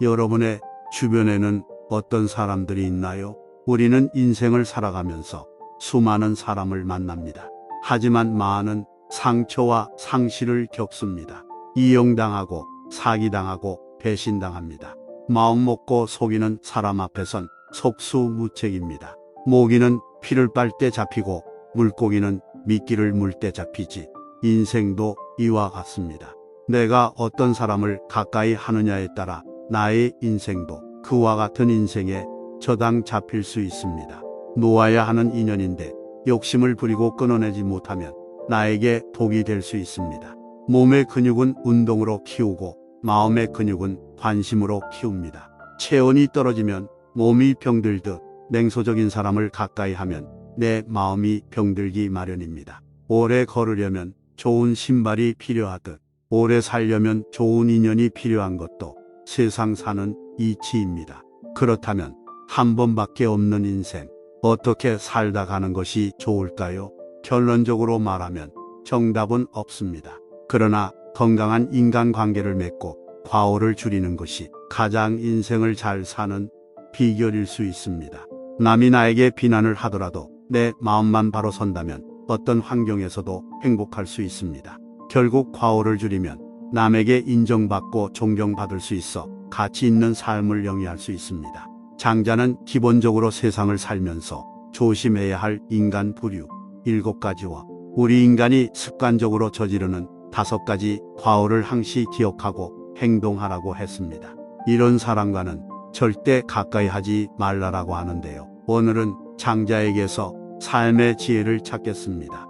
여러분의 주변에는 어떤 사람들이 있나요? 우리는 인생을 살아가면서 수많은 사람을 만납니다. 하지만 많은 상처와 상실을 겪습니다. 이용당하고 사기당하고 배신당합니다. 마음 먹고 속이는 사람 앞에선 속수무책입니다. 모기는 피를 빨 때 잡히고 물고기는 미끼를 물 때 잡히지. 인생도 이와 같습니다. 내가 어떤 사람을 가까이 하느냐에 따라 나의 인생도 그와 같은 인생에 저당 잡힐 수 있습니다. 놓아야 하는 인연인데 욕심을 부리고 끊어내지 못하면 나에게 독이 될 수 있습니다. 몸의 근육은 운동으로 키우고 마음의 근육은 관심으로 키웁니다. 체온이 떨어지면 몸이 병들듯 냉소적인 사람을 가까이 하면 내 마음이 병들기 마련입니다. 오래 걸으려면 좋은 신발이 필요하듯 오래 살려면 좋은 인연이 필요한 것도 세상 사는 이치입니다. 그렇다면 한 번밖에 없는 인생, 어떻게 살다 가는 것이 좋을까요? 결론적으로 말하면 정답은 없습니다. 그러나 건강한 인간관계를 맺고 과오를 줄이는 것이 가장 인생을 잘 사는 비결일 수 있습니다. 남이 나에게 비난을 하더라도 내 마음만 바로 선다면 어떤 환경에서도 행복할 수 있습니다. 결국 과오를 줄이면 남에게 인정받고 존경받을 수 있어 가치 있는 삶을 영위할 수 있습니다. 장자는 기본적으로 세상을 살면서 조심해야 할 인간 부류 7가지와 우리 인간이 습관적으로 저지르는 5가지 과오를 항시 기억하고 행동하라고 했습니다. 이런 사람과는 절대 가까이 하지 말라라고 하는데요. 오늘은 장자에게서 삶의 지혜를 찾겠습니다.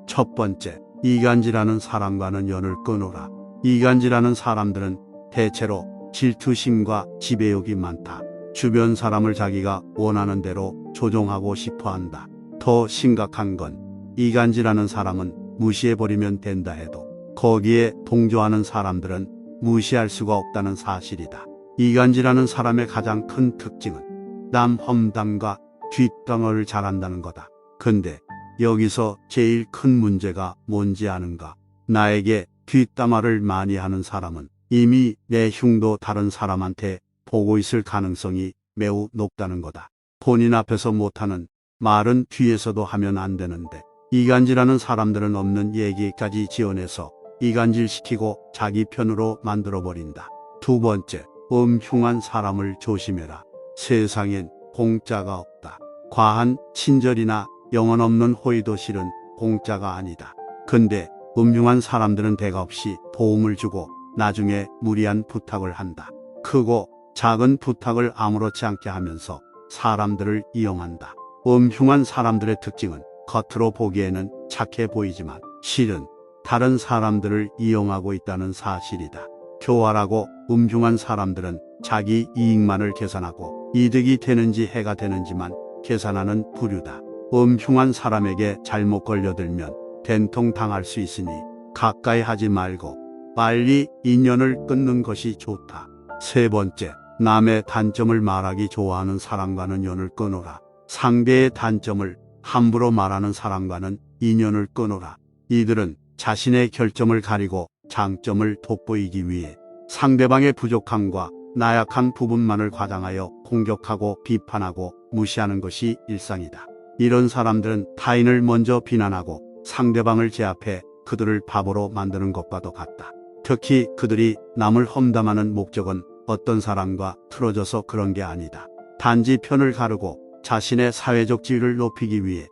첫 번째, 이간질하는 사람과는 연을 끊어라. 이간질하는 사람들은 대체로 질투심과 지배욕이 많다. 주변 사람을 자기가 원하는 대로 조종하고 싶어 한다. 더 심각한 건 이간질하는 사람은 무시해버리면 된다 해도 거기에 동조하는 사람들은 무시할 수가 없다는 사실이다. 이간질하는 사람의 가장 큰 특징은 남 험담과 뒷담화를 잘한다는 거다. 근데 여기서 제일 큰 문제가 뭔지 아는가? 나에게 뒷담화를 많이 하는 사람은 이미 내 흉도 다른 사람한테 보고 있을 가능성이 매우 높다는 거다. 본인 앞에서 못하는 말은 뒤에서도 하면 안 되는데 이간질하는 사람들은 없는 얘기까지 지어내서 이간질시키고 자기 편으로 만들어버린다. 두 번째, 흉한 사람을 조심해라. 세상엔 공짜가 없다. 과한 친절이나 영혼 없는 호의도 실은 공짜가 아니다. 근데 흉한 사람들은 대가 없이 도움을 주고 나중에 무리한 부탁을 한다. 크고 작은 부탁을 아무렇지 않게 하면서 사람들을 이용한다. 흉한 사람들의 특징은 겉으로 보기에는 착해 보이지만 실은 다른 사람들을 이용하고 있다는 사실이다. 교활하고 흉한 사람들은 자기 이익만을 계산하고 이득이 되는지 해가 되는지만 계산하는 부류다. 흉한 사람에게 잘못 걸려들면 된통 당할 수 있으니 가까이 하지 말고 빨리 인연을 끊는 것이 좋다. 세 번째, 남의 단점을 말하기 좋아하는 사람과는 연을 끊어라. 상대의 단점을 함부로 말하는 사람과는 인연을 끊어라. 이들은 자신의 결점을 가리고 장점을 돋보이기 위해 상대방의 부족함과 나약한 부분만을 과장하여 공격하고 비판하고 무시하는 것이 일상이다. 이런 사람들은 타인을 먼저 비난하고 상대방을 제압해 그들을 바보로 만드는 것과도 같다. 특히 그들이 남을 험담하는 목적은 어떤 사람과 틀어져서 그런 게 아니다. 단지 편을 가르고 자신의 사회적 지위를 높이기 위해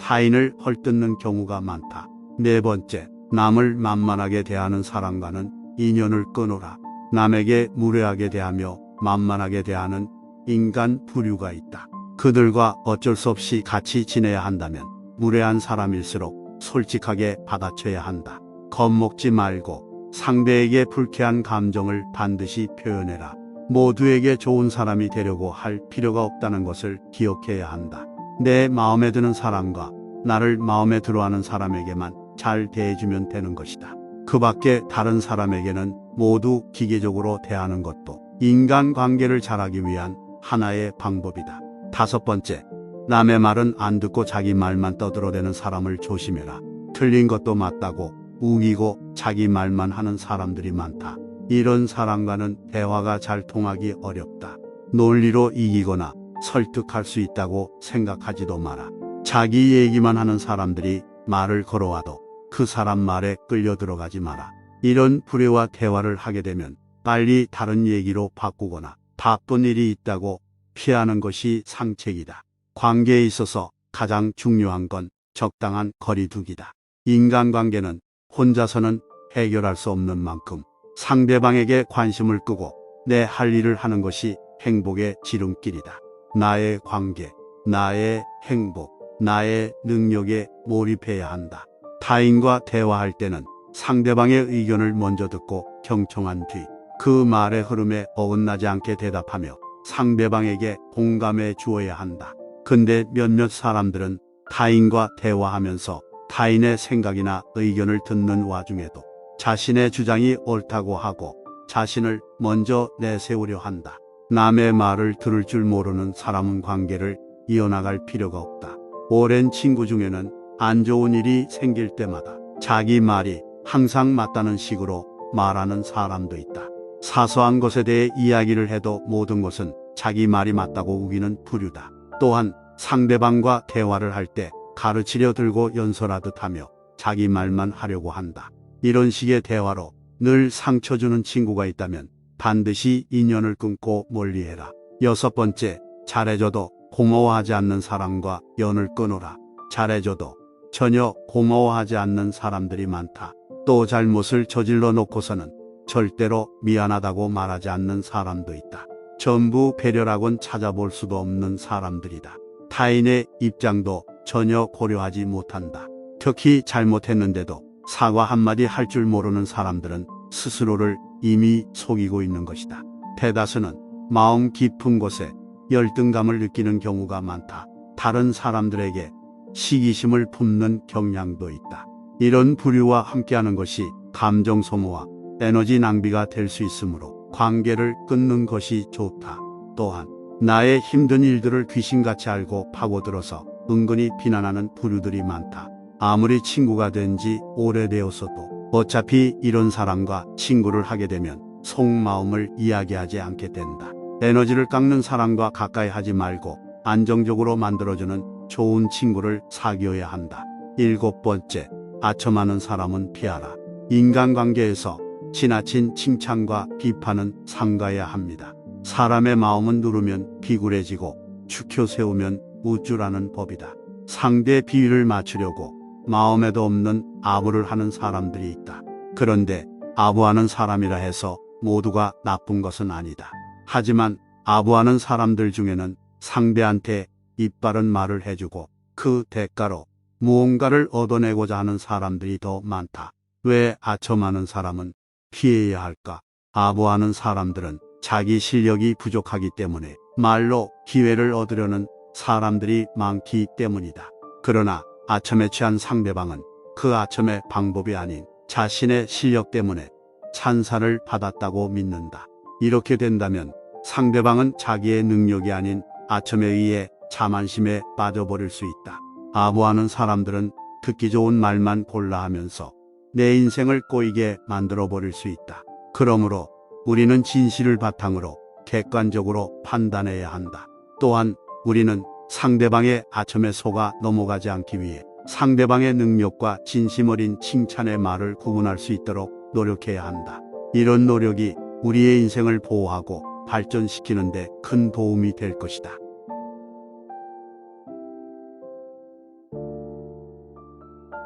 타인을 헐뜯는 경우가 많다. 네 번째, 남을 만만하게 대하는 사람과는 인연을 끊어라. 남에게 무례하게 대하며 만만하게 대하는 인간 부류가 있다. 그들과 어쩔 수 없이 같이 지내야 한다면 무례한 사람일수록 솔직하게 받아쳐야 한다. 겁먹지 말고 상대에게 불쾌한 감정을 반드시 표현해라. 모두에게 좋은 사람이 되려고 할 필요가 없다는 것을 기억해야 한다. 내 마음에 드는 사람과 나를 마음에 들어하는 사람에게만 잘 대해주면 되는 것이다. 그 밖에 다른 사람에게는 모두 기계적으로 대하는 것도 인간관계를 잘하기 위한 하나의 방법이다. 다섯 번째, 남의 말은 안 듣고 자기 말만 떠들어대는 사람을 조심해라. 틀린 것도 맞다고 우기고 자기 말만 하는 사람들이 많다. 이런 사람과는 대화가 잘 통하기 어렵다. 논리로 이기거나 설득할 수 있다고 생각하지도 마라. 자기 얘기만 하는 사람들이 말을 걸어와도 그 사람 말에 끌려 들어가지 마라. 이런 불의와 대화를 하게 되면 빨리 다른 얘기로 바꾸거나 바쁜 일이 있다고 피하는 것이 상책이다. 관계에 있어서 가장 중요한 건 적당한 거리두기다. 인간관계는 혼자서는 해결할 수 없는 만큼 상대방에게 관심을 끄고 내 할 일을 하는 것이 행복의 지름길이다. 나의 관계, 나의 행복, 나의 능력에 몰입해야 한다. 타인과 대화할 때는 상대방의 의견을 먼저 듣고 경청한 뒤 그 말의 흐름에 어긋나지 않게 대답하며 상대방에게 공감해 주어야 한다. 근데 몇몇 사람들은 타인과 대화하면서 타인의 생각이나 의견을 듣는 와중에도 자신의 주장이 옳다고 하고 자신을 먼저 내세우려 한다. 남의 말을 들을 줄 모르는 사람은 관계를 이어나갈 필요가 없다. 오랜 친구 중에는 안 좋은 일이 생길 때마다 자기 말이 항상 맞다는 식으로 말하는 사람도 있다. 사소한 것에 대해 이야기를 해도 모든 것은 자기 말이 맞다고 우기는 부류다. 또한 상대방과 대화를 할 때 가르치려 들고 연설하듯 하며 자기 말만 하려고 한다. 이런 식의 대화로 늘 상처 주는 친구가 있다면 반드시 인연을 끊고 멀리해라. 6번째, 잘해줘도 고마워하지 않는 사람과 연을 끊어라. 잘해줘도 전혀 고마워하지 않는 사람들이 많다. 또 잘못을 저질러 놓고서는 절대로 미안하다고 말하지 않는 사람도 있다. 전부 배려라곤 찾아볼 수도 없는 사람들이다. 타인의 입장도 전혀 고려하지 못한다. 특히 잘못했는데도 사과 한마디 할 줄 모르는 사람들은 스스로를 이미 속이고 있는 것이다. 대다수는 마음 깊은 곳에 열등감을 느끼는 경우가 많다. 다른 사람들에게 시기심을 품는 경향도 있다. 이런 부류와 함께하는 것이 감정 소모와 에너지 낭비가 될 수 있으므로 관계를 끊는 것이 좋다. 또한 나의 힘든 일들을 귀신같이 알고 파고들어서 은근히 비난하는 부류들이 많다. 아무리 친구가 된 지 오래되었어도 어차피 이런 사람과 친구를 하게 되면 속마음을 이야기하지 않게 된다. 에너지를 깎는 사람과 가까이 하지 말고 안정적으로 만들어주는 좋은 친구를 사귀어야 한다. 7번째, 아첨하는 사람은 피하라. 인간관계에서 지나친 칭찬과 비판은 삼가야 합니다. 사람의 마음은 누르면 비굴해지고 축혀 세우면 우쭐하는 법이다. 상대 비위를 맞추려고 마음에도 없는 아부를 하는 사람들이 있다. 그런데 아부하는 사람이라 해서 모두가 나쁜 것은 아니다. 하지만 아부하는 사람들 중에는 상대한테 입바른 말을 해주고 그 대가로 무언가를 얻어내고자 하는 사람들이 더 많다. 왜 아첨하는 사람은 피해야 할까? 아부하는 사람들은 자기 실력이 부족하기 때문에 말로 기회를 얻으려는 사람들이 많기 때문이다. 그러나 아첨에 취한 상대방은 그 아첨의 방법이 아닌 자신의 실력 때문에 찬사를 받았다고 믿는다. 이렇게 된다면 상대방은 자기의 능력이 아닌 아첨에 의해 자만심에 빠져버릴 수 있다. 아부하는 사람들은 듣기 좋은 말만 골라 하면서 내 인생을 꼬이게 만들어버릴 수 있다. 그러므로 우리는 진실을 바탕으로 객관적으로 판단해야 한다. 또한 우리는 상대방의 아첨에 속아 넘어가지 않기 위해 상대방의 능력과 진심 어린 칭찬의 말을 구분할 수 있도록 노력해야 한다. 이런 노력이 우리의 인생을 보호하고 발전시키는 데 큰 도움이 될 것이다.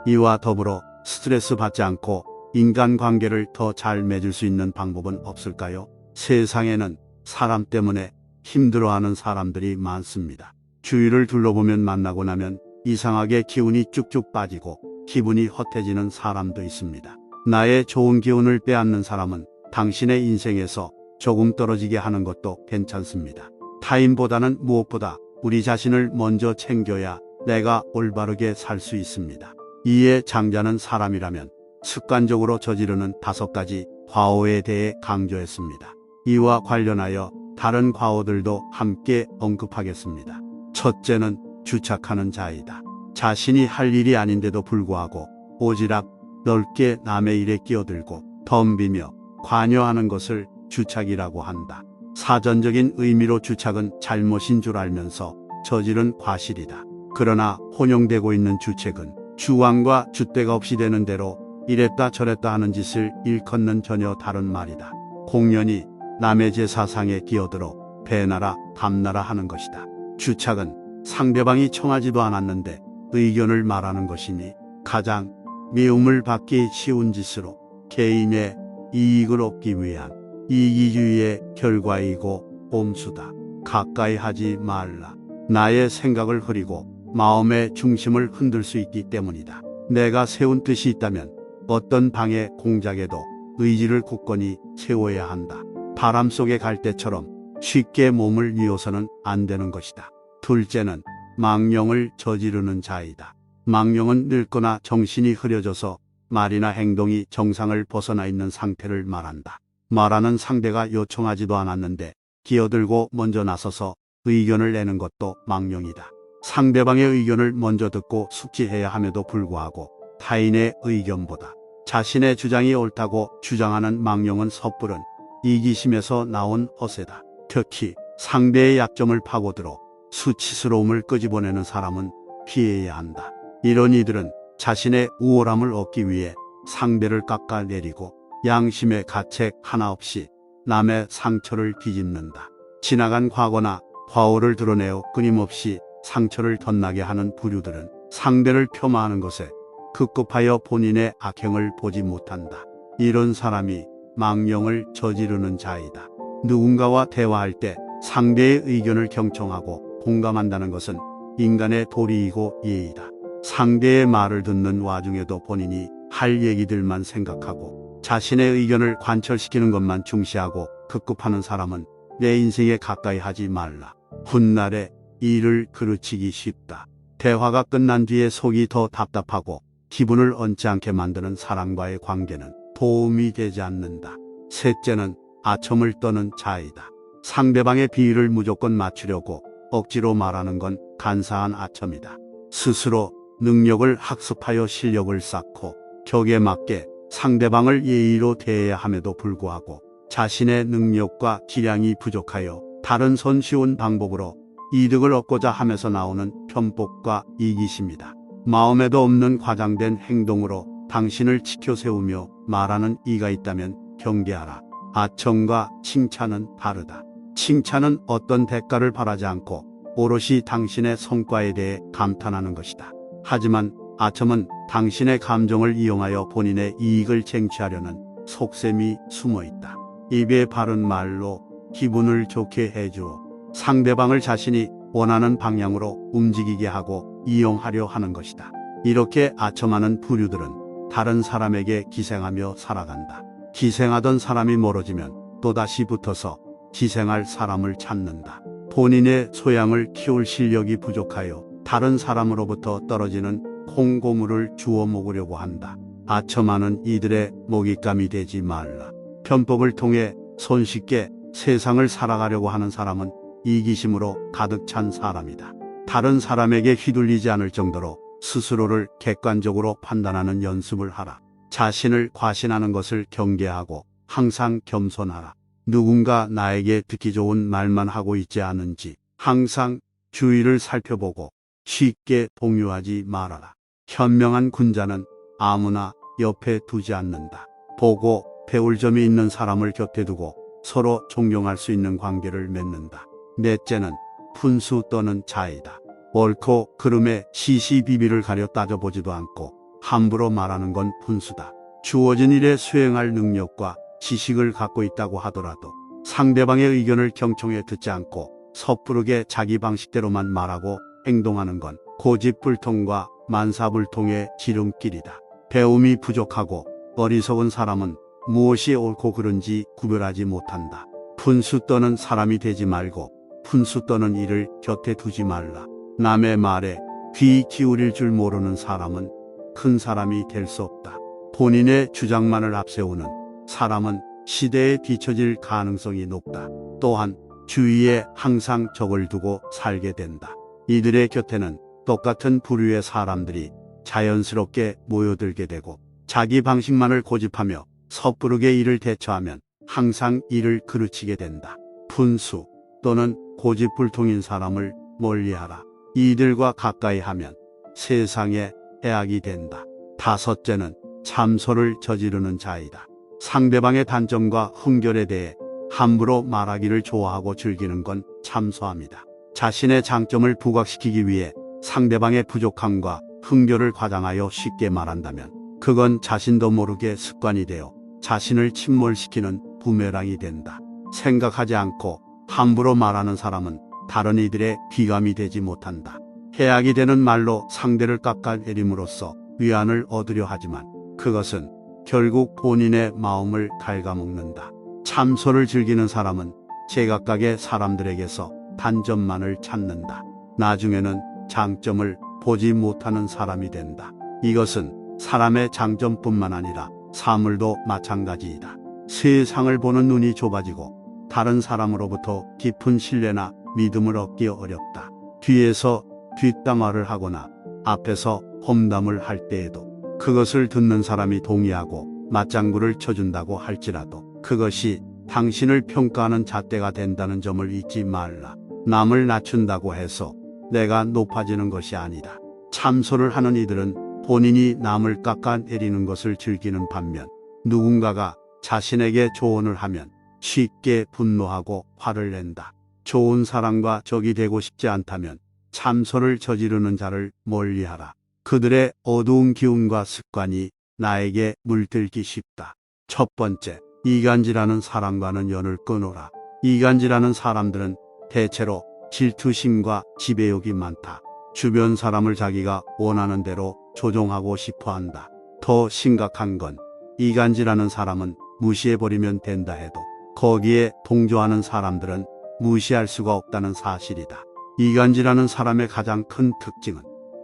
이와 더불어 스트레스 받지 않고 인간관계를 더 잘 맺을 수 있는 방법은 없을까요? 세상에는 사람 때문에 힘들어하는 사람들이 많습니다. 주위를 둘러보면 만나고 나면 이상하게 기운이 쭉쭉 빠지고 기분이 헛해지는 사람도 있습니다. 나의 좋은 기운을 빼앗는 사람은 당신의 인생에서 조금 떨어지게 하는 것도 괜찮습니다. 타인보다는 무엇보다 우리 자신을 먼저 챙겨야 내가 올바르게 살 수 있습니다. 이에 장자는 사람이라면 습관적으로 저지르는 5가지 과오에 대해 강조했습니다. 이와 관련하여 다른 과오들도 함께 언급하겠습니다. 첫째는 주착하는 자이다. 자신이 할 일이 아닌데도 불구하고 오지랖 넓게 남의 일에 끼어들고 덤비며 관여하는 것을 주착이라고 한다. 사전적인 의미로 주착은 잘못인 줄 알면서 저지른 과실이다. 그러나 혼용되고 있는 주책은 주왕과 줏대가 없이 되는 대로 이랬다 저랬다 하는 짓을 일컫는 전혀 다른 말이다. 공연히 남의 제사상에 끼어들어 배나라 담나라 하는 것이다. 주착은 상대방이 청하지도 않았는데 의견을 말하는 것이니 가장 미움을 받기 쉬운 짓으로 개인의 이익을 얻기 위한 이기주의의 결과이고 꼼수다. 가까이 하지 말라. 나의 생각을 흐리고 마음의 중심을 흔들 수 있기 때문이다. 내가 세운 뜻이 있다면 어떤 방해 공작에도 의지를 굳건히 세워야 한다. 바람 속의 갈대처럼 쉽게 몸을 뉘어서는 안 되는 것이다. 둘째는 망령을 저지르는 자이다. 망령은 늙거나 정신이 흐려져서 말이나 행동이 정상을 벗어나 있는 상태를 말한다. 말하는 상대가 요청하지도 않았는데 기어들고 먼저 나서서 의견을 내는 것도 망령이다. 상대방의 의견을 먼저 듣고 숙지해야 함에도 불구하고 타인의 의견보다 자신의 주장이 옳다고 주장하는 망령은 섣부른 이기심에서 나온 허세다. 특히 상대의 약점을 파고들어 수치스러움을 끄집어내는 사람은 피해야 한다. 이런 이들은 자신의 우월함을 얻기 위해 상대를 깎아내리고 양심의 가책 하나 없이 남의 상처를 뒤집는다. 지나간 과거나 과오를 드러내어 끊임없이 상처를 덧나게 하는 부류들은 상대를 폄하하는 것에 급급하여 본인의 악행을 보지 못한다. 이런 사람이 망령을 저지르는 자이다. 누군가와 대화할 때 상대의 의견을 경청하고 공감한다는 것은 인간의 도리이고 예의다. 상대의 말을 듣는 와중에도 본인이 할 얘기들만 생각하고 자신의 의견을 관철시키는 것만 중시하고 급급하는 사람은 내 인생에 가까이 하지 말라. 훗날에 일을 그르치기 쉽다. 대화가 끝난 뒤에 속이 더 답답하고 기분을 얹지 않게 만드는 사람과의 관계는 도움이 되지 않는다. 셋째는 아첨을 떠는 자이다. 상대방의 비위를 무조건 맞추려고 억지로 말하는 건 간사한 아첨이다. 스스로 능력을 학습하여 실력을 쌓고 격에 맞게 상대방을 예의로 대해야 함에도 불구하고 자신의 능력과 기량이 부족하여 다른 손쉬운 방법으로 이득을 얻고자 하면서 나오는 편법과 이기심이다. 마음에도 없는 과장된 행동으로 당신을 치켜 세우며 말하는 이가 있다면 경계하라. 아첨과 칭찬은 다르다. 칭찬은 어떤 대가를 바라지 않고 오롯이 당신의 성과에 대해 감탄하는 것이다. 하지만 아첨은 당신의 감정을 이용하여 본인의 이익을 쟁취하려는 속셈이 숨어 있다. 입에 바른 말로 기분을 좋게 해주어 상대방을 자신이 원하는 방향으로 움직이게 하고 이용하려 하는 것이다. 이렇게 아첨하는 부류들은 다른 사람에게 기생하며 살아간다. 기생하던 사람이 멀어지면 또다시 붙어서 기생할 사람을 찾는다. 본인의 소양을 키울 실력이 부족하여 다른 사람으로부터 떨어지는 콩고물을 주워 먹으려고 한다. 아첨하는 이들의 먹잇감이 되지 말라. 편법을 통해 손쉽게 세상을 살아가려고 하는 사람은 이기심으로 가득 찬 사람이다. 다른 사람에게 휘둘리지 않을 정도로 스스로를 객관적으로 판단하는 연습을 하라. 자신을 과신하는 것을 경계하고 항상 겸손하라. 누군가 나에게 듣기 좋은 말만 하고 있지 않은지 항상 주위를 살펴보고 쉽게 동요하지 말아라. 현명한 군자는 아무나 옆에 두지 않는다. 보고 배울 점이 있는 사람을 곁에 두고 서로 존경할 수 있는 관계를 맺는다. 넷째는 푼수 떠는 자이다. 옳고 그름의 시시비비를 가려 따져보지도 않고 함부로 말하는 건 푼수다. 주어진 일에 수행할 능력과 지식을 갖고 있다고 하더라도 상대방의 의견을 경청해 듣지 않고 섣부르게 자기 방식대로만 말하고 행동하는 건 고집불통과 만사불통의 지름길이다. 배움이 부족하고 어리석은 사람은 무엇이 옳고 그른지 구별하지 못한다. 푼수 떠는 사람이 되지 말고 푼수 떠는 일을 곁에 두지 말라. 남의 말에 귀 기울일 줄 모르는 사람은 큰 사람이 될 수 없다. 본인의 주장만을 앞세우는 사람은 시대에 뒤처질 가능성이 높다. 또한 주위에 항상 적을 두고 살게 된다. 이들의 곁에는 똑같은 부류의 사람들이 자연스럽게 모여들게 되고 자기 방식만을 고집하며 섣부르게 일을 대처하면 항상 일을 그르치게 된다. 분수 또는 고집불통인 사람을 멀리하라. 이들과 가까이 하면 세상에 해악이 된다. 다섯째는 참소를 저지르는 자이다. 상대방의 단점과 훈결에 대해 함부로 말하기를 좋아하고 즐기는 건 참소함이다. 자신의 장점을 부각시키기 위해 상대방의 부족함과 훈결을 과장하여 쉽게 말한다면 그건 자신도 모르게 습관이 되어 자신을 침몰시키는 부메랑이 된다. 생각하지 않고 함부로 말하는 사람은 다른 이들의 귀감이 되지 못한다. 해악이 되는 말로 상대를 깎아내림으로써 위안을 얻으려 하지만 그것은 결국 본인의 마음을 갉아먹는다. 참소를 즐기는 사람은 제각각의 사람들에게서 단점만을 찾는다. 나중에는 장점을 보지 못하는 사람이 된다. 이것은 사람의 장점뿐만 아니라 사물도 마찬가지이다. 세상을 보는 눈이 좁아지고 다른 사람으로부터 깊은 신뢰나 믿음을 얻기 어렵다. 뒤에서 뒷담화를 하거나 앞에서 험담을 할 때에도 그것을 듣는 사람이 동의하고 맞장구를 쳐준다고 할지라도 그것이 당신을 평가하는 잣대가 된다는 점을 잊지 말라. 남을 낮춘다고 해서 내가 높아지는 것이 아니다. 참소를 하는 이들은 본인이 남을 깎아내리는 것을 즐기는 반면 누군가가 자신에게 조언을 하면 쉽게 분노하고 화를 낸다. 좋은 사람과 적이 되고 싶지 않다면 참소를 저지르는 자를 멀리하라. 그들의 어두운 기운과 습관이 나에게 물들기 쉽다. 첫 번째, 이간질하는 사람과는 연을 끊어라. 이간질하는 사람들은 대체로 질투심과 지배욕이 많다. 주변 사람을 자기가 원하는 대로 조종하고 싶어 한다. 더 심각한 건 이간질하는 사람은 무시해버리면 된다 해도 거기에 동조하는 사람들은 무시할 수가 없다는 사실이다. 이간질하는 사람의 가장 큰 특징은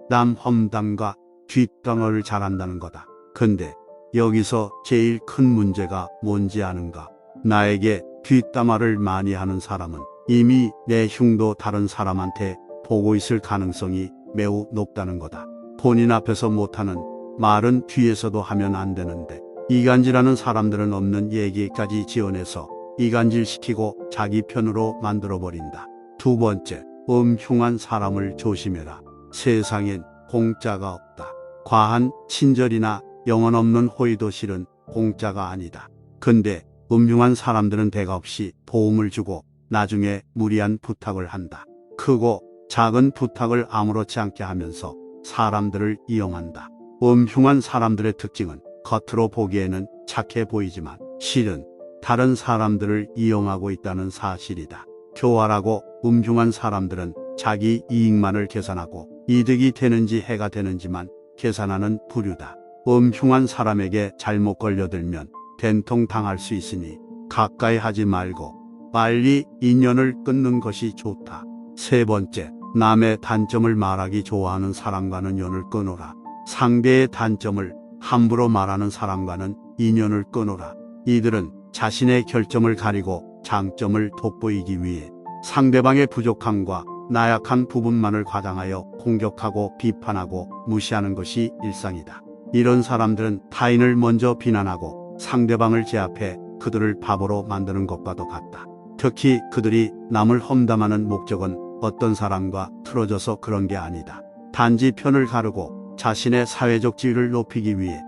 남 험담과 뒷담화를 잘한다는 거다. 근데 여기서 제일 큰 문제가 뭔지 아는가? 나에게 뒷담화를 많이 하는 사람은 이미 내 흉도 다른 사람한테 보고 있을 가능성이 매우 높다는 거다. 본인 앞에서 못하는 말은 뒤에서도 하면 안 되는데 이간질하는 사람들은 없는 얘기까지 지어내서 이간질시키고 자기 편으로 만들어버린다. 두 번째, 흉한 사람을 조심해라. 세상엔 공짜가 없다. 과한 친절이나 영혼 없는 호의도 실은 공짜가 아니다. 근데 흉한 사람들은 대가 없이 도움을 주고 나중에 무리한 부탁을 한다. 크고 작은 부탁을 아무렇지 않게 하면서 사람들을 이용한다. 흉한 사람들의 특징은 겉으로 보기에는 착해 보이지만 실은 다른 사람들을 이용하고 있다는 사실이다. 교활하고 흉한 사람들은 자기 이익만을 계산하고 이득이 되는지 해가 되는지만 계산하는 부류다. 흉한 사람에게 잘못 걸려들면 된통 당할 수 있으니 가까이 하지 말고 빨리 인연을 끊는 것이 좋다. 세 번째, 남의 단점을 말하기 좋아하는 사람과는 연을 끊어라. 상대의 단점을 함부로 말하는 사람과는 인연을 끊어라. 이들은 자신의 결점을 가리고 장점을 돋보이기 위해 상대방의 부족함과 나약한 부분만을 과장하여 공격하고 비판하고 무시하는 것이 일상이다. 이런 사람들은 타인을 먼저 비난하고 상대방을 제압해 그들을 바보로 만드는 것과도 같다. 특히 그들이 남을 험담하는 목적은 어떤 사람과 틀어져서 그런 게 아니다. 단지 편을 가르고 자신의 사회적 지위를 높이기 위해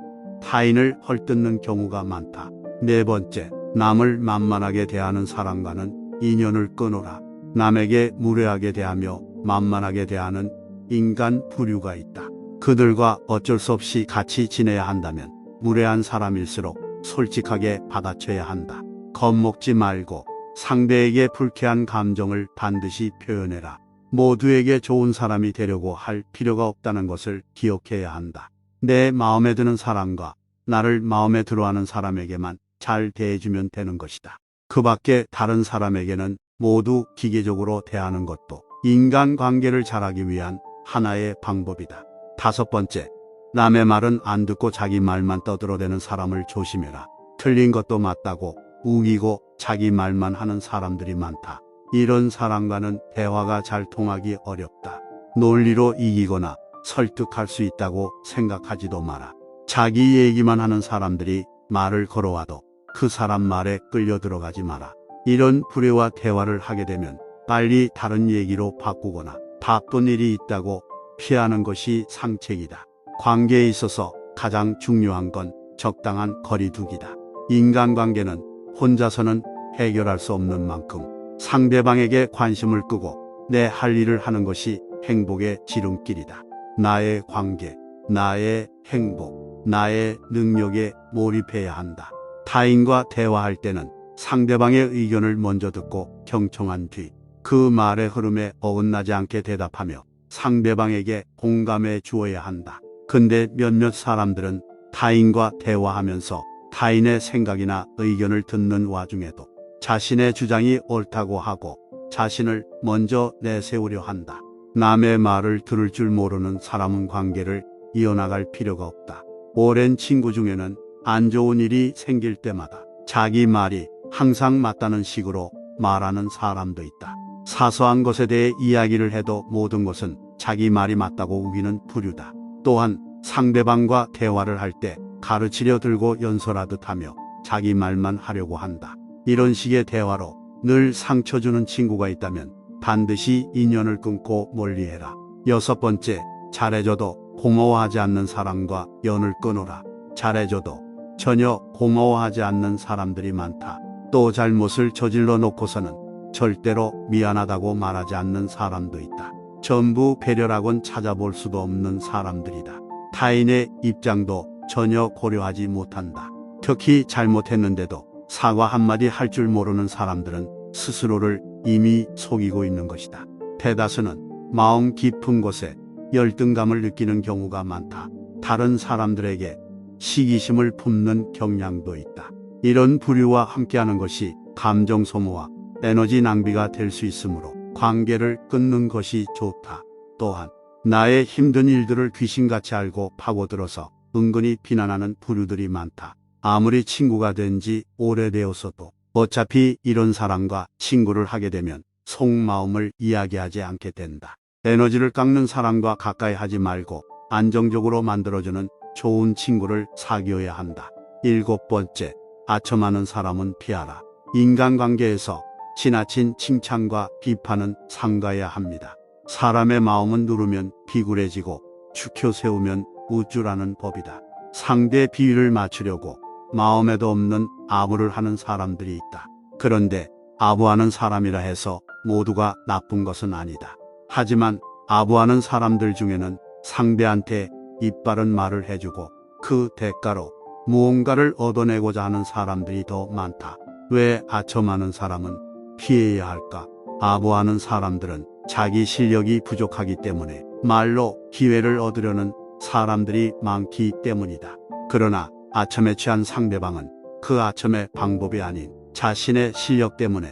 타인을 헐뜯는 경우가 많다. 네 번째, 남을 만만하게 대하는 사람과는 인연을 끊어라. 남에게 무례하게 대하며 만만하게 대하는 인간 부류가 있다. 그들과 어쩔 수 없이 같이 지내야 한다면 무례한 사람일수록 솔직하게 받아쳐야 한다. 겁먹지 말고 상대에게 불쾌한 감정을 반드시 표현해라. 모두에게 좋은 사람이 되려고 할 필요가 없다는 것을 기억해야 한다. 내 마음에 드는 사람과 나를 마음에 들어하는 사람에게만 잘 대해주면 되는 것이다. 그 밖에 다른 사람에게는 모두 기계적으로 대하는 것도 인간관계를 잘하기 위한 하나의 방법이다. 다섯 번째, 남의 말은 안 듣고 자기 말만 떠들어대는 사람을 조심해라. 틀린 것도 맞다고 우기고 자기 말만 하는 사람들이 많다. 이런 사람과는 대화가 잘 통하기 어렵다. 논리로 이기거나 설득할 수 있다고 생각하지도 마라. 자기 얘기만 하는 사람들이 말을 걸어와도 그 사람 말에 끌려 들어가지 마라. 이런 불의와 대화를 하게 되면 빨리 다른 얘기로 바꾸거나 바쁜 일이 있다고 피하는 것이 상책이다. 관계에 있어서 가장 중요한 건 적당한 거리두기다. 인간관계는 혼자서는 해결할 수 없는 만큼 상대방에게 관심을 끄고 내 할 일을 하는 것이 행복의 지름길이다. 나의 관계, 나의 행복, 나의 능력에 몰입해야 한다. 타인과 대화할 때는 상대방의 의견을 먼저 듣고 경청한 뒤 그 말의 흐름에 어긋나지 않게 대답하며 상대방에게 공감해 주어야 한다. 근데 몇몇 사람들은 타인과 대화하면서 타인의 생각이나 의견을 듣는 와중에도 자신의 주장이 옳다고 하고 자신을 먼저 내세우려 한다. 남의 말을 들을 줄 모르는 사람은 관계를 이어나갈 필요가 없다. 오랜 친구 중에는 안 좋은 일이 생길 때마다 자기 말이 항상 맞다는 식으로 말하는 사람도 있다. 사소한 것에 대해 이야기를 해도 모든 것은 자기 말이 맞다고 우기는 부류다. 또한 상대방과 대화를 할 때 가르치려 들고 연설하듯 하며 자기 말만 하려고 한다. 이런 식의 대화로 늘 상처 주는 친구가 있다면 반드시 인연을 끊고 멀리해라. 6번째, 잘해줘도 고마워하지 않는 사람과 연을 끊어라. 잘해줘도 전혀 고마워하지 않는 사람들이 많다. 또 잘못을 저질러 놓고서는 절대로 미안하다고 말하지 않는 사람도 있다. 전부 배려라곤 찾아볼 수도 없는 사람들이다. 타인의 입장도 전혀 고려하지 못한다. 특히 잘못했는데도 사과 한마디 할 줄 모르는 사람들은 스스로를 이미 속이고 있는 것이다. 대다수는 마음 깊은 곳에 열등감을 느끼는 경우가 많다. 다른 사람들에게 시기심을 품는 경향도 있다. 이런 부류와 함께하는 것이 감정 소모와 에너지 낭비가 될 수 있으므로 관계를 끊는 것이 좋다. 또한 나의 힘든 일들을 귀신같이 알고 파고들어서 은근히 비난하는 부류들이 많다. 아무리 친구가 된 지 오래되었어도 어차피 이런 사람과 친구를 하게 되면 속마음을 이야기하지 않게 된다. 에너지를 깎는 사람과 가까이 하지 말고 안정적으로 만들어주는 좋은 친구를 사귀어야 한다. 7번째, 아첨하는 사람은 피하라. 인간관계에서 지나친 칭찬과 비판은 삼가야 합니다. 사람의 마음은 누르면 비굴해지고 축혀 세우면 우쭐하는 법이다. 상대 비위를 맞추려고 마음에도 없는 아부를 하는 사람들이 있다. 그런데 아부하는 사람이라 해서 모두가 나쁜 것은 아니다. 하지만 아부하는 사람들 중에는 상대한테 입바른 말을 해주고 그 대가로 무언가를 얻어내고자 하는 사람들이 더 많다. 왜 아첨하는 사람은 피해야 할까? 아부하는 사람들은 자기 실력이 부족하기 때문에 말로 기회를 얻으려는 사람들이 많기 때문이다. 그러나 아첨에 취한 상대방은 그 아첨의 방법이 아닌 자신의 실력 때문에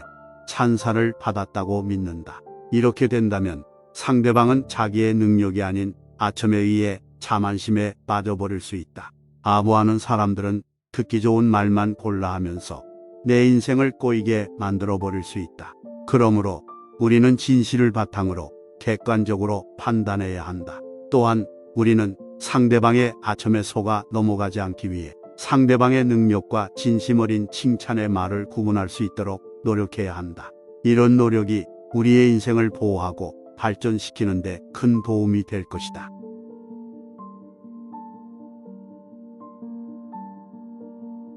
찬사를 받았다고 믿는다. 이렇게 된다면 상대방은 자기의 능력이 아닌 아첨에 의해 자만심에 빠져버릴 수 있다. 아부하는 사람들은 듣기 좋은 말만 골라 하면서 내 인생을 꼬이게 만들어버릴 수 있다. 그러므로 우리는 진실을 바탕으로 객관적으로 판단해야 한다. 또한 우리는 상대방의 아첨에 속아 넘어가지 않기 위해 상대방의 능력과 진심 어린 칭찬의 말을 구분할 수 있도록 노력해야 한다. 이런 노력이 우리의 인생을 보호하고 발전시키는 데 큰 도움이 될 것이다.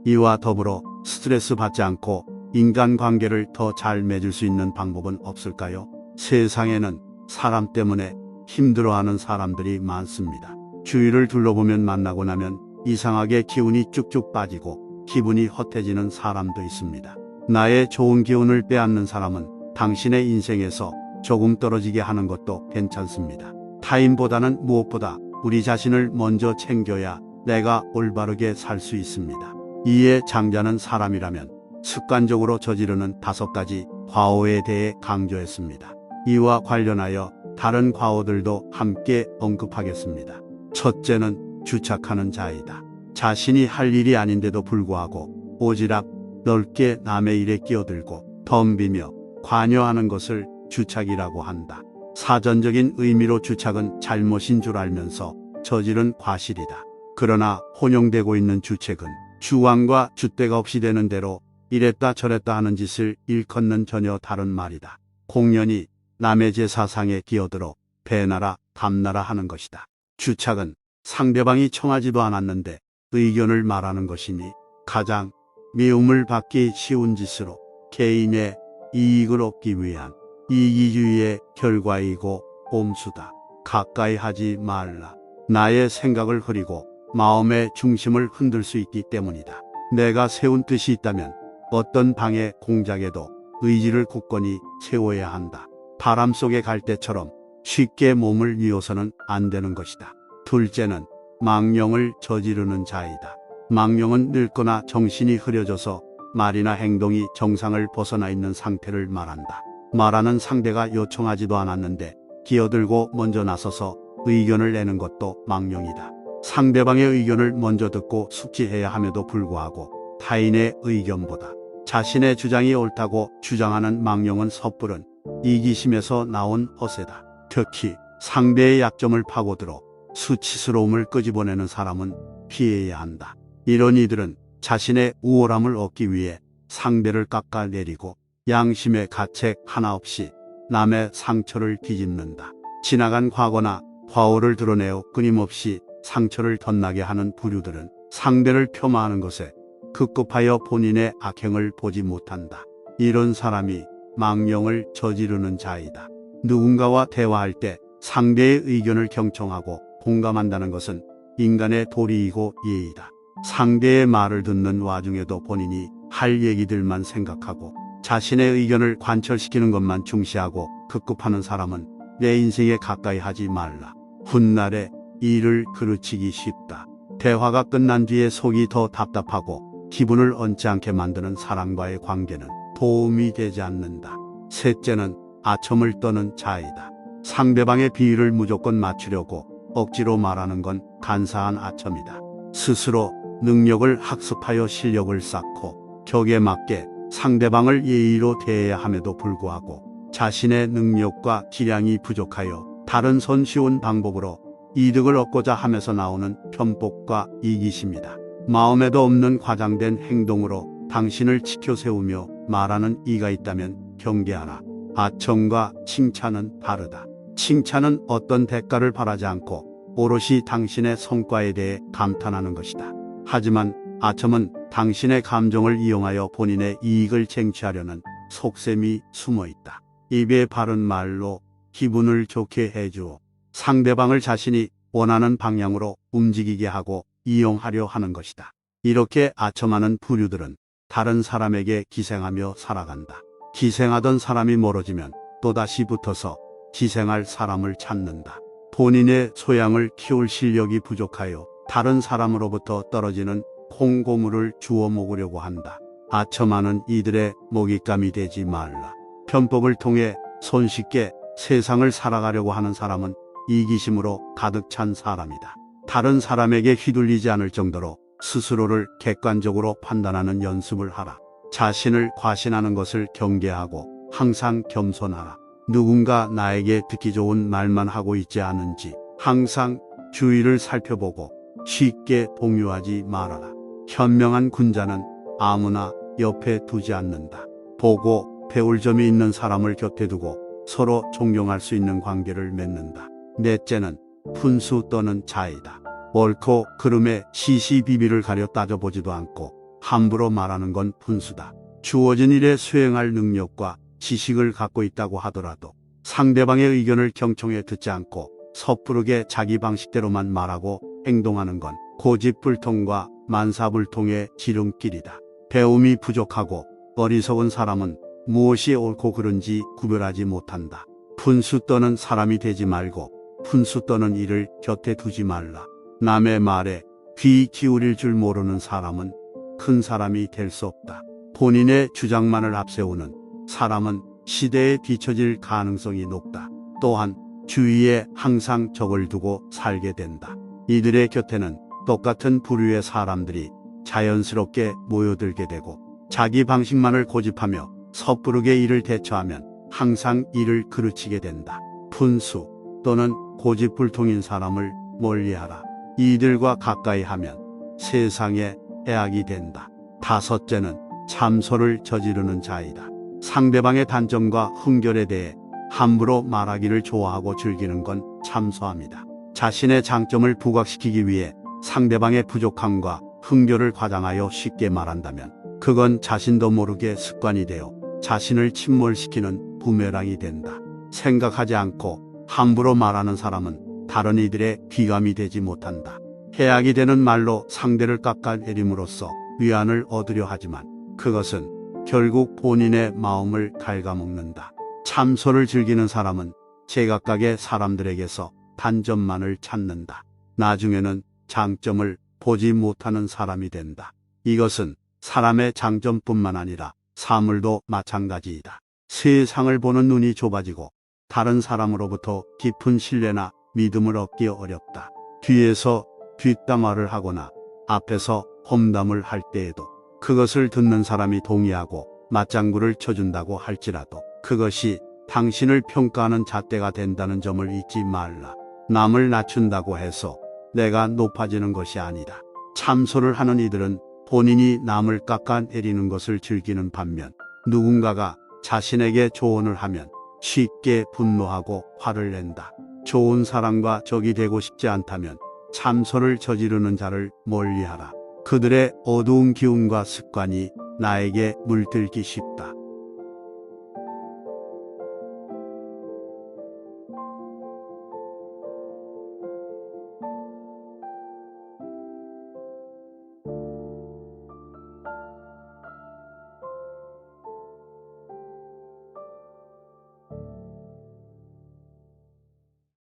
이와 더불어 스트레스 받지 않고 인간관계를 더 잘 맺을 수 있는 방법은 없을까요? 세상에는 사람 때문에 힘들어하는 사람들이 많습니다. 주위를 둘러보면 만나고 나면 이상하게 기운이 쭉쭉 빠지고 기분이 헛해지는 사람도 있습니다. 나의 좋은 기운을 빼앗는 사람은 당신의 인생에서 조금 떨어지게 하는 것도 괜찮습니다. 타인보다는 무엇보다 우리 자신을 먼저 챙겨야 내가 올바르게 살 수 있습니다. 이에 장자는 사람이라면 습관적으로 저지르는 5가지 과오에 대해 강조했습니다. 이와 관련하여 다른 과오들도 함께 언급하겠습니다. 첫째는 주착하는 자이다. 자신이 할 일이 아닌데도 불구하고 오지랖 넓게 남의 일에 끼어들고 덤비며 관여하는 것을 주착이라고 한다. 사전적인 의미로 주착은 잘못인 줄 알면서 저지른 과실이다. 그러나 혼용되고 있는 주책은 주왕과 줏대가 없이 되는 대로 이랬다 저랬다 하는 짓을 일컫는 전혀 다른 말이다. 공연히 남의 제 사상에 기어들어 배나라 담나라 하는 것이다. 주착은 상대방이 청하지도 않았는데 의견을 말하는 것이니 가장 미움을 받기 쉬운 짓으로 개인의 이익을 얻기 위한 이기주의의 결과이고 꼼수다. 가까이 하지 말라. 나의 생각을 흐리고 마음의 중심을 흔들 수 있기 때문이다. 내가 세운 뜻이 있다면 어떤 방해 공작에도 의지를 굳건히 세워야 한다. 바람 속의 갈대처럼 쉽게 몸을 뉘어서는 안 되는 것이다. 둘째는 망령을 저지르는 자이다. 망령은 늙거나 정신이 흐려져서 말이나 행동이 정상을 벗어나 있는 상태를 말한다. 말하는 상대가 요청하지도 않았는데 기어들고 먼저 나서서 의견을 내는 것도 망령이다. 상대방의 의견을 먼저 듣고 숙지해야 함에도 불구하고 타인의 의견보다 자신의 주장이 옳다고 주장하는 망령은 섣부른 이기심에서 나온 허세다. 특히 상대의 약점을 파고들어 수치스러움을 끄집어내는 사람은 피해야 한다. 이런 이들은 자신의 우월함을 얻기 위해 상대를 깎아내리고 양심의 가책 하나 없이 남의 상처를 뒤집는다. 지나간 과거나 과오를 드러내어 끊임없이 상처를 덧나게 하는 부류들은 상대를 폄하하는 것에 급급하여 본인의 악행을 보지 못한다. 이런 사람이 망령을 저지르는 자이다. 누군가와 대화할 때 상대의 의견을 경청하고 공감한다는 것은 인간의 도리이고 예의다. 상대의 말을 듣는 와중에도 본인이 할 얘기들만 생각하고 자신의 의견을 관철시키는 것만 중시하고 급급하는 사람은 내 인생에 가까이 하지 말라. 훗날에 일을 그르치기 쉽다. 대화가 끝난 뒤에 속이 더 답답하고 기분을 얹지 않게 만드는 사람과의 관계는 도움이 되지 않는다. 셋째는 아첨을 떠는 자이다. 상대방의 비위를 무조건 맞추려고 억지로 말하는 건 간사한 아첨이다. 스스로 능력을 학습하여 실력을 쌓고 격에 맞게 상대방을 예의로 대해야 함에도 불구하고 자신의 능력과 기량이 부족하여 다른 손쉬운 방법으로 이득을 얻고자 하면서 나오는 편법과 이기심이다. 마음에도 없는 과장된 행동으로 당신을 치켜 세우며 말하는 이가 있다면 경계하라. 아첨과 칭찬은 다르다. 칭찬은 어떤 대가를 바라지 않고 오롯이 당신의 성과에 대해 감탄하는 것이다. 하지만 아첨은 당신의 감정을 이용하여 본인의 이익을 쟁취하려는 속셈이 숨어 있다. 입에 바른 말로 기분을 좋게 해주어 상대방을 자신이 원하는 방향으로 움직이게 하고 이용하려 하는 것이다. 이렇게 아첨하는 부류들은 다른 사람에게 기생하며 살아간다. 기생하던 사람이 멀어지면 또다시 붙어서 기생할 사람을 찾는다. 본인의 소양을 키울 실력이 부족하여 다른 사람으로부터 떨어지는 콩고물을 주워 먹으려고 한다. 아첨하는 이들의 먹잇감이 되지 말라. 편법을 통해 손쉽게 세상을 살아가려고 하는 사람은 이기심으로 가득 찬 사람이다. 다른 사람에게 휘둘리지 않을 정도로 스스로를 객관적으로 판단하는 연습을 하라. 자신을 과신하는 것을 경계하고 항상 겸손하라. 누군가 나에게 듣기 좋은 말만 하고 있지 않은지 항상 주위를 살펴보고 쉽게 동요하지 말아라. 현명한 군자는 아무나 옆에 두지 않는다. 보고 배울 점이 있는 사람을 곁에 두고 서로 존경할 수 있는 관계를 맺는다. 넷째는 푼수 떠는 자이다. 옳고 그름의 시시비비를 가려 따져보지도 않고 함부로 말하는 건 푼수다. 주어진 일에 수행할 능력과 지식을 갖고 있다고 하더라도 상대방의 의견을 경청해 듣지 않고 섣부르게 자기 방식대로만 말하고 행동하는 건 고집불통과 만사불통의 지름길이다. 배움이 부족하고 어리석은 사람은 무엇이 옳고 그른지 구별하지 못한다. 푼수 떠는 사람이 되지 말고 푼수 떠는 일을 곁에 두지 말라. 남의 말에 귀 기울일 줄 모르는 사람은 큰 사람이 될 수 없다. 본인의 주장만을 앞세우는 사람은 시대에 뒤처질 가능성이 높다. 또한 주위에 항상 적을 두고 살게 된다. 이들의 곁에는 똑같은 부류의 사람들이 자연스럽게 모여들게 되고 자기 방식만을 고집하며 섣부르게 일을 대처하면 항상 일을 그르치게 된다. 푼수 또는 고집불통인 사람을 멀리하라. 이들과 가까이 하면 세상에 해악이 된다. 다섯째는 참소를 저지르는 자이다. 상대방의 단점과 흥결에 대해 함부로 말하기를 좋아하고 즐기는 건 참소합니다. 자신의 장점을 부각시키기 위해 상대방의 부족함과 흥결을 과장하여 쉽게 말한다면 그건 자신도 모르게 습관이 되어 자신을 침몰시키는 부메랑이 된다. 생각하지 않고 함부로 말하는 사람은 다른 이들의 귀감이 되지 못한다. 해악이 되는 말로 상대를 깎아내림으로써 위안을 얻으려 하지만 그것은 결국 본인의 마음을 갉아먹는다. 참소를 즐기는 사람은 제각각의 사람들에게서 단점만을 찾는다. 나중에는 장점을 보지 못하는 사람이 된다. 이것은 사람의 장점뿐만 아니라 사물도 마찬가지이다. 세상을 보는 눈이 좁아지고 다른 사람으로부터 깊은 신뢰나 믿음을 얻기 어렵다. 뒤에서 뒷담화를 하거나 앞에서 험담을 할 때에도 그것을 듣는 사람이 동의하고 맞장구를 쳐준다고 할지라도 그것이 당신을 평가하는 잣대가 된다는 점을 잊지 말라. 남을 낮춘다고 해서 내가 높아지는 것이 아니다. 참소를 하는 이들은 본인이 남을 깎아내리는 것을 즐기는 반면 누군가가 자신에게 조언을 하면 쉽게 분노하고 화를 낸다. 좋은 사람과 적이 되고 싶지 않다면 참소를 저지르는 자를 멀리하라. 그들의 어두운 기운과 습관이 나에게 물들기 쉽다.